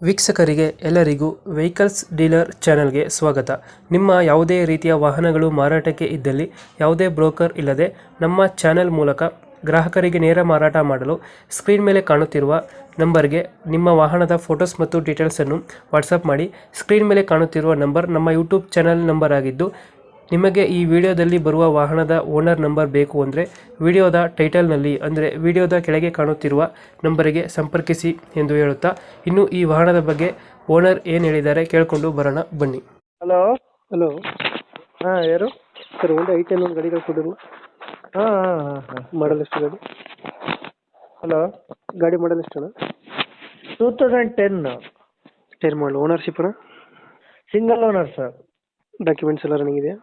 ವೀಕ್ಷಕರಿಗೆ ಎಲ್ಲರಿಗೂ vehicles dealer ಚಾನೆಲ್ಗೆ ಸ್ವಾಗತ. ನಿಮ್ಮ ಯಾವುದೇ ರೀತಿಯ ವಾಹನಗಳು ಮಾರಾಟಕ್ಕೆ ಇದ್ದಲ್ಲಿ ಯಾವುದೇ ಬ್ರೋಕರ್ ಇಲ್ಲದೆ ನಮ್ಮ ಚಾನೆಲ್ ಮೂಲಕ ಗ್ರಾಹಕರಿಗೆ ನೇರ ಮಾರಾಟ ಮಾಡಲು ಸ್ಕ್ರೀನ್ ಮೇಲೆ ಕಾಣುತ್ತಿರುವ ನಂಬರ್ಗೆ ನಿಮ್ಮ ವಾಹನದ ಫೋಟೋಸ್ ಮತ್ತು ಡೀಟೇಲ್ಸನ್ನು ವಾಟ್ಸಪ್ ಮಾಡಿ. ಸ್ಕ್ರೀನ್ ಮೇಲೆ ಕಾಣುತ್ತಿರುವ ನಂಬರ್ ನಮ್ಮ ಯೂಟ್ಯೂಬ್ ಚಾನೆಲ್ ನಂಬರ್ ಆಗಿದ್ದು, ನಿಮಗೆ ಈ ವಿಡಿಯೋದಲ್ಲಿ ಬರುವ ವಾಹನದ ಓನರ್ ನಂಬರ್ ಬೇಕು ಅಂದರೆ ವಿಡಿಯೋದ ಟೈಟಲ್ನಲ್ಲಿ ಅಂದರೆ ವಿಡಿಯೋದ ಕೆಳಗೆ ಕಾಣುತ್ತಿರುವ ನಂಬರಿಗೆ ಸಂಪರ್ಕಿಸಿ ಎಂದು ಹೇಳುತ್ತಾ, ಇನ್ನು ಈ ವಾಹನದ ಬಗ್ಗೆ ಓನರ್ ಏನು ಹೇಳಿದ್ದಾರೆ ಕೇಳಿಕೊಂಡು ಬರೋಣ ಬನ್ನಿ. ಹಲೋ. ಹಲೋ ಹಾಂ, ಯಾರು? ಸರ್, ಒಂದು ಐಟೆನ್ ಒಂದು ಗಾಡಿ ಕಳ್ಸಿದ್ರು. ಹಾಂ ಹಾಂ ಹಾಂ ಹಾಂ. ಮಾಡಲ್ ಎಷ್ಟು ಗಾಡಿ? ಹಲೋ. ಗಾಡಿ ಮಾಡಲ್ ಎಷ್ಟಣ್ಣ? 2010 ಟೈರ್ ಮಾಡಲ್. ಓನರ್ಶಿಪ್ ಅಣ್ಣ? Single owner sir. ಡಾಕ್ಯುಮೆಂಟ್ಸ್ ಎಲ್ಲ ರನ್ನಿಂಗ್ ಇದೆಯಾ?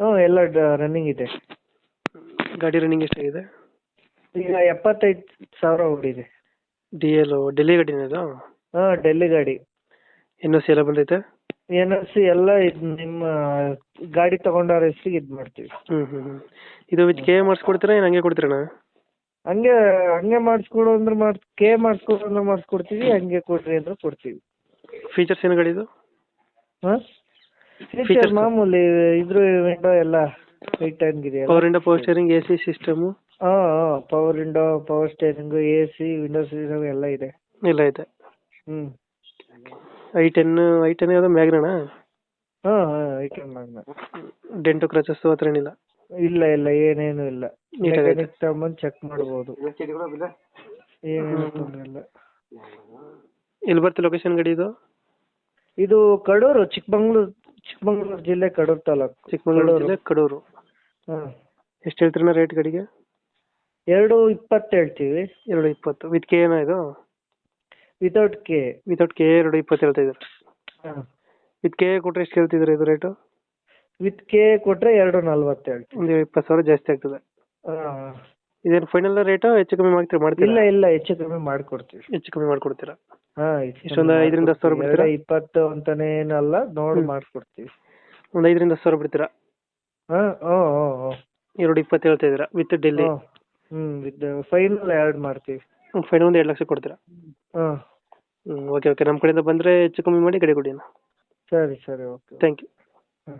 ಹ್ಞೂ, ಎಲ್ಲ ರನ್ನಿಂಗ್ ಇದೆ. ಗಾಡಿ ರನ್ನಿಂಗ್ ಎಷ್ಟಾಗಿದೆ? ಈಗ 75,000 ಓಡಿದೆ. ಡೆಲ್ಲಿ ಗಾಡಿನ ಇದು? ಹಾಂ, ಡೆಲ್ಲಿ ಗಾಡಿ. ಇನ್ನೂ ಸೇಲ ಬಂದೈತೆ? NLC ಎಲ್ಲ ಇದು ನಿಮ್ಮ ಗಾಡಿ ತಗೊಂಡವ್ರ ಹೆಸ್ರಿಗೆ ಇದು ಮಾಡ್ತೀವಿ. ಇದು ವಿತ್ ಕೆ ಮಾಡಿಸ್ಕೊಡ್ತೀರಾ ಏನು ಹಂಗೆ ಕೊಡ್ತೀರಣ್ಣ? ಹಂಗೆ ಮಾಡಿಸ್ಕೊಡು ಅಂದ್ರೆ ಮಾಡಿಸ್ಕೊಡು ಅಂದ್ರೆ ಮಾಡಿಸ್ಕೊಡ್ತೀವಿ, ಹಂಗೆ ಕೊಡ್ರಿ ಅಂದ್ರೆ ಕೊಡ್ತೀವಿ. ಫೀಚರ್ಸ್ ಏನು ಗಾಡಿದು? ಹಾಂ, ಫೀಚರ್ ಮಾಮೂಲಿ ಇದ್ರ ವಿಂಡೋ ಎಲ್ಲ ಹೈಟ್ ಆಗಿದೆಯಲ್ಲ. Power window, power steering, AC system? ಹಾಂ ಹಾಂ, power window, power steering, AC, windows ಎಲ್ಲ ಇದೆ. ಎಲ್ಲ ಇದೆ. ಹ್ಞೂ. ಐಟೆನ್ ಯಾವುದು ಮ್ಯಾಗ್ನಣ್ಣ? ಹಾಂ ಹಾಂ, ಐಟಮ್ ಮ್ಯಾಗ್ನ. ಡೆಂಟು ಕ್ರಚಸ್ಸು ಹತ್ರ ಏನಿಲ್ಲ? ಇಲ್ಲ ಇಲ್ಲ, ಏನೇನು ಇಲ್ಲ. ಮೆಕ್ಯಾನಿಕ್ ತಗೊಂಬಂದು ಚೆಕ್ ಮಾಡ್ಬೋದು, ಏನೇನು ತೊಂದರೆ ಇಲ್ಲ. ಎಲ್ಲಿ ಬರುತ್ತೆ ಲೊಕೇಶನ್ ಗಾಡಿ ಇದು? ಇದು ಕಡೂರು, ಚಿಕ್ಕಮಂಗ್ಳೂರು ಜಿಲ್ಲೆ, ಕಡೂರು ತಾಲೂಕು. ಚಿಕ್ಕಮಗಳೂರು ಜಿಲ್ಲೆ, ಕಡೂರು. ಹಾಂ. ಎಷ್ಟು ಹೇಳ್ತೀರಣ್ಣ ರೇಟ್ ಗಾಡಿಗೆ? 220 ಹೇಳ್ತೀವಿ. 220 ವಿತ್ ಕೆ ಏನೋ ಇದು? Without K. ವಿತೌಟ್ ಕೆ 220 ಹೇಳ್ತಾ ಇದ್ದಾರೆ. ಹಾಂ. ವಿತ್ ಕೆ ಕೊಟ್ಟರೆ ಎಷ್ಟು ಹೇಳ್ತಿದ್ದಾರೆ ಇದು ರೇಟು? ವಿತ್ ಕೆ ಕೊಟ್ಟರೆ 240 ಹೇಳ್ತೀವಿ. ಒಂದು 20,000 ಜಾಸ್ತಿ ಆಗ್ತದೆ. ಹಾಂ. ಇದೇನು ಫೈನಲ್ ರೇಟು? ಹೆಚ್ಚು ಕಮ್ಮಿ ಮಾಡ್ತೀರಾ? ಇಲ್ಲ ಇಲ್ಲ, ಹೆಚ್ಚು ಕಮ್ಮಿ ಮಾಡಿಕೊಡ್ತೀವಿ. ಹೆಚ್ಚು ಕಮ್ಮಿ ಮಾಡ್ಕೊಡ್ತೀರಾ? ಹಾಂ. ಇಷ್ಟೊಂದು 5,000-10,000 ಬಿಡ್ತೀರಾ? 20 ಅಂತಾನೆ ಏನಲ್ಲ, ನೋಡಿ ಮಾಡಿಕೊಡ್ತೀವಿ. ಒಂದು 5,000-10,000 ಬಿಡ್ತೀರಾ? ಹಾಂ. ಹ್ಞೂ ಹ್ಞೂ ಹ್ಞೂ. 220 ಹೇಳ್ತಾ ಇದ್ದೀರಾ ವಿತ್ ಡೆಲ್ಲಿ? ಹ್ಞೂ, ವಿತ್ ಫೈನಲ್ ಆ್ಯಡ್ ಮಾಡ್ತೀವಿ. ಫೈನಲ್ ಒಂದು 2 ಲಕ್ಷ ಕೊಡ್ತೀರಾ? ಹಾಂ. ಓಕೆ ಓಕೆ, ನಮ್ಮ ಕಡೆಯಿಂದ ಬಂದರೆ ಹೆಚ್ಚು ಕಮ್ಮಿ ಮಾಡಿ ಗಾಡಿ ಕೊಡಿ ಅಣ್ಣ. ಸರಿ ಸರಿ, ಓಕೆ. Thank you. ಹಾಂ.